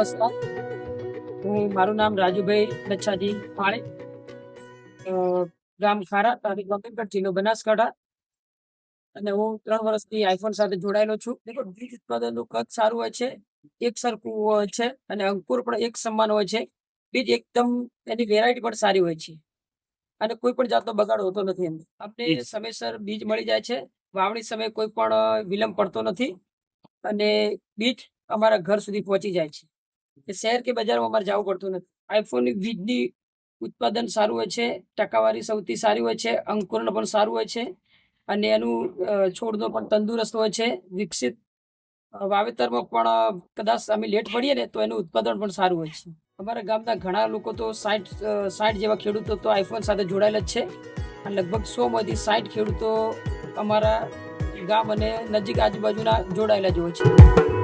નમસ્કાર. મારું નામ રાજુભાઈ લચ્છાજી પાણી, ગામ ખારા, તાલુકો ગોપીગઢ, જિલ્લો બનાસકાંઠા. અને હું 3 વર્ષથી આઈફોન સાથે જોડાયેલો છું. દેખો, બીજ ઉત્પાદનનું કદ સારું હોય છે, એક સરખું હોય છે અને અંકુર પણ એક સમાન હોય છે. બીજ એકદમ એની વેરાયટી પણ સારી હોય છે અને કોઈ પણ જાતનો બગાડ હોતો નથી. એમ આપણે સમયસર બીજ મળી જાય છે. વાવણી સમયે કોઈ પણ વિલંબ પડતો નથી અને બીજ અમારા ઘર સુધી પહોંચી જાય છે. કે શહેર કે બજારમાં અમારે જવું પડતું નથી. આઈફોનની બીજની ઉત્પાદન સારું હોય છે, ટકાવારી સૌથી સારી હોય છે, અંકુરણ પણ સારું હોય છે અને એનું છોડનો પણ તંદુરસ્ત હોય છે, વિકસિત. વાવેતરમાં પણ કદાચ અમે લેટ પડીએ ને તો એનું ઉત્પાદન પણ સારું હોય છે. અમારા ગામના ઘણા લોકો તો 60 જેવા ખેડૂતો તો આઈફોન સાથે જોડાયેલા જ છે અને લગભગ 100માંથી 60 ખેડૂતો અમારા ગામ અને નજીક આજુબાજુના જોડાયેલા જ હોય છે.